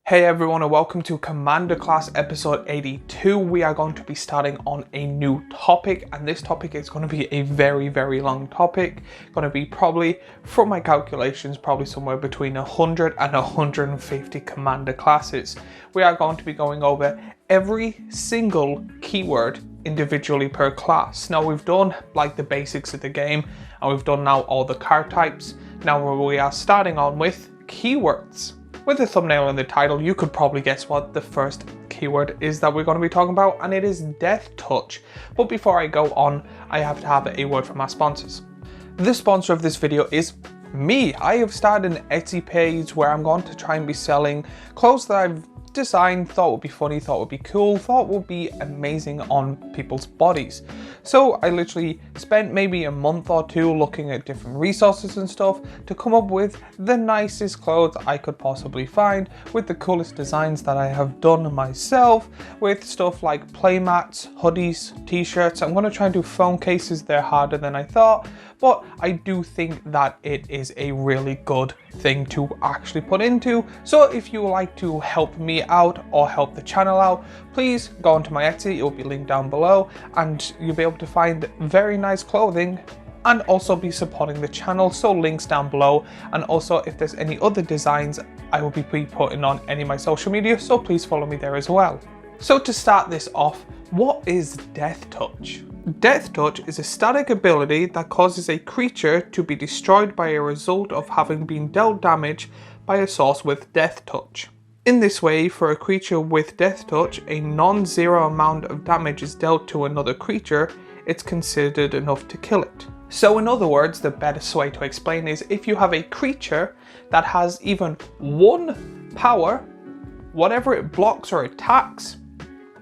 Hey everyone, and welcome to Commander Class episode 82. We are going to be starting on a new topic, and this topic is going to be a very long topic. Going to be probably, from my calculations, probably somewhere between 100 and 150 Commander classes. We are going to be going over every single keyword individually per class. Now we've done like the basics of the game, and we've done now all the card types. Now we are starting on with keywords. With the thumbnail and the title, you could probably guess what the first keyword is that we're going to be talking about, and it is Deathtouch. But before I go on, I have to have a word from our sponsors. The sponsor of this video is me. I have started an Etsy page where I'm going to try and be selling clothes that I've designed, thought would be funny, thought would be cool, thought would be amazing on people's bodies. So I literally spent maybe a month or two looking at different resources and stuff to come up with the nicest clothes I could possibly find, with the coolest designs that I have done myself, with stuff like playmats, hoodies, t-shirts. I'm going to try and do phone cases. They're harder than I thought, but I do think that it is a really good thing to actually put into. So if you would like to help me out or help the channel out, please go onto my Etsy. It will be linked down below, and you'll be able to find very nice clothing and also be supporting the channel. So links down below, and also if there's any other designs, I will be putting on any of my social media, so please follow me there as well. So to start this off, what is Deathtouch? Deathtouch is a static ability that causes a creature to be destroyed by a result of having been dealt damage by a source with Deathtouch. In this way, for a creature with Deathtouch, a non-zero amount of damage is dealt to another creature. It's considered enough to kill it. So in other words, the best way to explain is if you have a creature that has even one power, whatever it blocks or attacks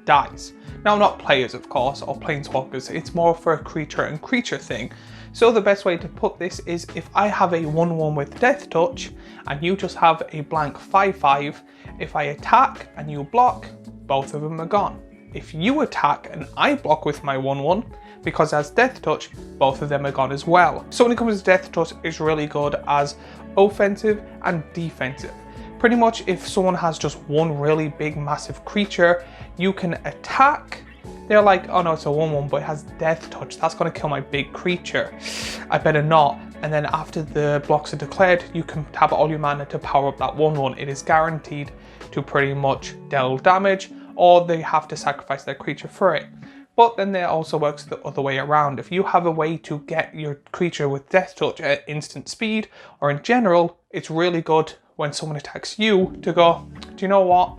dies. Now, not players, of course, or planeswalkers. It's more for a creature and creature thing. So the best way to put this is if I have a 1/1 with Deathtouch and you just have a blank 5/5, if I attack and you block, both of them are gone. If you attack and I block with my 1/1, because as Deathtouch, both of them are gone as well. So when it comes to Deathtouch, it's really good as offensive and defensive. Pretty much if someone has just one really big massive creature, you can attack. They're like, oh no, it's a 1/1, but it has Deathtouch. That's going to kill my big creature. I better not. And then after the blocks are declared, you can tap all your mana to power up that 1/1. It is guaranteed to pretty much deal damage, or they have to sacrifice their creature for it. But then there also works the other way around. If you have a way to get your creature with Deathtouch at instant speed, or in general, it's really good when someone attacks you to go, do you know what?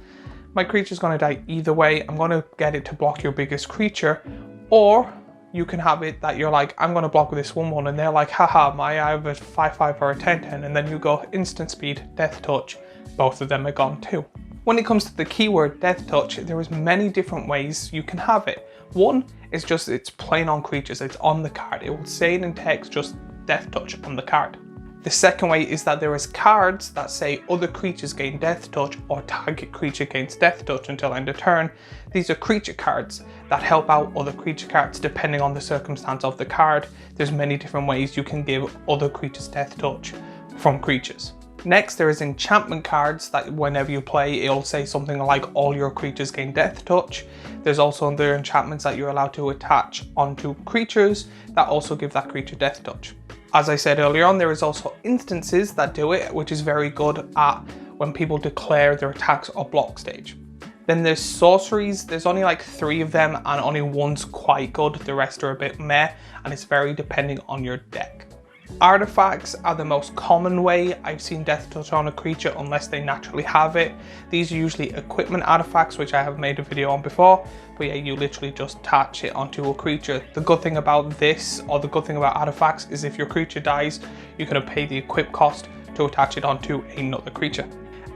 My creature's going to die either way. I'm going to get it to block your biggest creature. Or you can have it that you're like, I'm going to block with this 1/1, and they're like, haha, I have a 5/5 or a 10/10, and then you go instant speed, Deathtouch. Both of them are gone too. When it comes to the keyword Deathtouch, there is many different ways you can have it. One is just it's plain on creatures, it's on the card. It will say it in text, just Deathtouch on the card. The second way is that there is cards that say other creatures gain Deathtouch or target creature gains Deathtouch until end of turn. These are creature cards that help out other creature cards depending on the circumstance of the card. There's many different ways you can give other creatures Deathtouch from creatures. Next, there is enchantment cards that whenever you play, it'll say something like all your creatures gain Deathtouch. There's also other enchantments that you're allowed to attach onto creatures that also give that creature Deathtouch. As I said earlier on, there is also instances that do it, which is very good at when people declare their attacks or block stage. Then there's sorceries. There's only like 3 of them, and only one's quite good. The rest are a bit meh, and it's very depending on your deck. Artifacts are the most common way I've seen Deathtouch on a creature unless they naturally have it. These are usually equipment artifacts, which I have made a video on before, but yeah, you literally just attach it onto a creature. The good thing about this, or the good thing about artifacts, is if your creature dies, you can pay the equip cost to attach it onto another creature.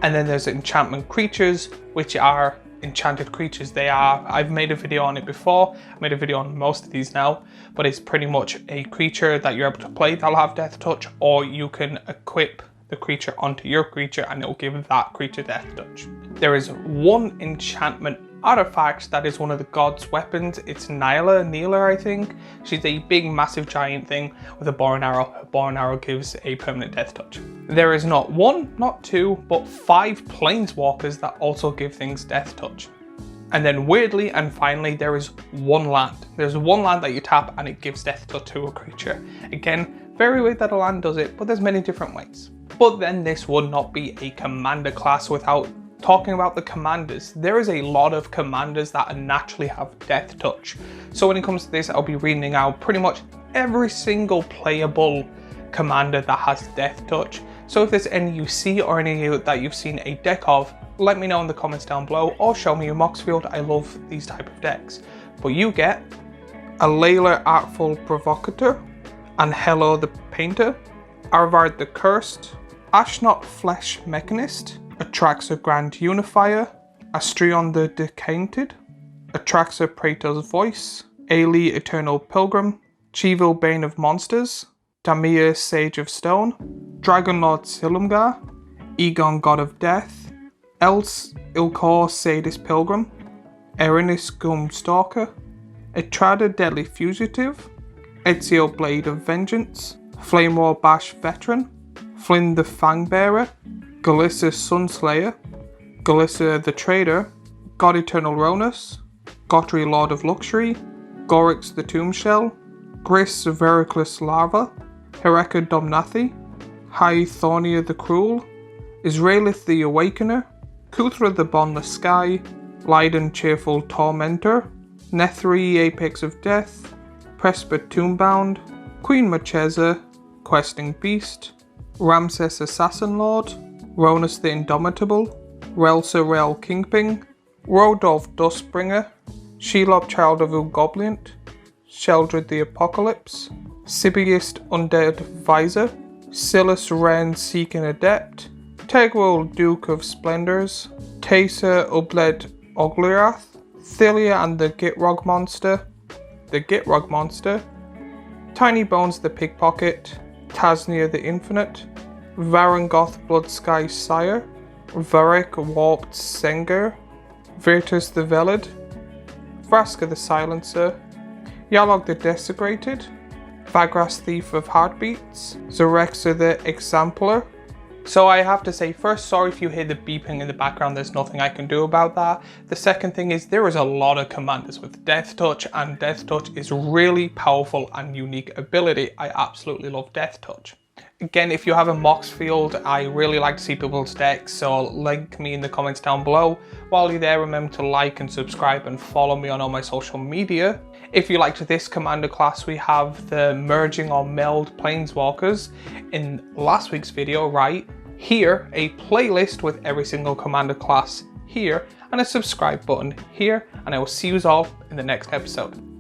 And then there's enchantment creatures, which are enchanted creatures. I've made a video on it before. I made a video on most of these now, but it's pretty much a creature that you're able to play that'll have Deathtouch, or you can equip the creature onto your creature and it will give that creature Deathtouch. There is one enchantment artifact that is one of the god's weapons. It's Neela, I think. She's a big, massive, giant thing with a bow and arrow. Her bow and arrow gives a permanent death touch. There is not one, not two, but 5 planeswalkers that also give things death touch. And then weirdly, and finally, there is one land. There's one land that you tap and it gives death touch to a creature. Again, very weird that a land does it, but there's many different ways. But then this would not be a commander class without talking about the commanders. There is a lot of commanders that naturally have death touch. So when it comes to this, I'll be reading out pretty much every single playable commander that has death touch. So if there's any you see or any that you've seen a deck of, let me know in the comments down below or show me your mox field. I love these type of decks. But you get a Layla Artful Provocateur, Angelo the Painter, Arvard the Cursed, Ashnot Flesh Mechanist, Atraxa Grand Unifier, Astrion the Decanted, Atraxa Praetor's Voice, Ailey Eternal Pilgrim, Chivil Bane of Monsters, Damir Sage of Stone, Dragonlord Silumgar, Egon God of Death, Else Ilkor Sadist Pilgrim, Erinus Gumstalker, Etrada Deadly Fugitive, Ezio Blade of Vengeance, Flame War Bash Veteran, Flynn the Fangbearer, Galissa Sunslayer, Galissa the Trader, God Eternal Ronus, Gotri Lord of Luxury, Gorix the Tombshell, Gris Vericlus Larva, Hereka Domnathi, Hythornia the Cruel, Israelith the Awakener, Kuthra the Bondless Sky, Leiden Cheerful Tormentor, Nethri Apex of Death, Presper Tombbound, Queen Marchesa, Questing Beast, Ramses Assassin Lord, Ronus the Indomitable, Relsa Rel Kingpin, Rodolph Dustbringer, Shelob Child of Ugobliant, Sheldred the Apocalypse, Sibiust Undead Visor, Silas Ren Seeking Adept, Tegwell Duke of Splendors, Taysa Ubled Oglirath, Thalia and the Gitrog Monster, Tiny Bones the Pickpocket, Tasnia the Infinite, Varangoth Bloodsky Sire, Varek Warped Senger, Virtus the Velid, Vraska the Silencer, Yalog the Desecrated, Vagras Thief of Heartbeats, Zerexa the Exemplar. So I have to say, first, sorry if you hear the beeping in the background, there's nothing I can do about that. The second thing is there is a lot of commanders with Death Touch, and Death Touch is really powerful and unique ability. I absolutely love Death Touch. Again, if you have a mox field, I really like to see people's decks, so link me in the comments down below. While you're there, remember to like and subscribe and follow me on all my social media. If you liked this commander class, we have the merging or meld planeswalkers in last week's video right here, a playlist with every single commander class here, and a subscribe button here, and I will see you all in the next episode.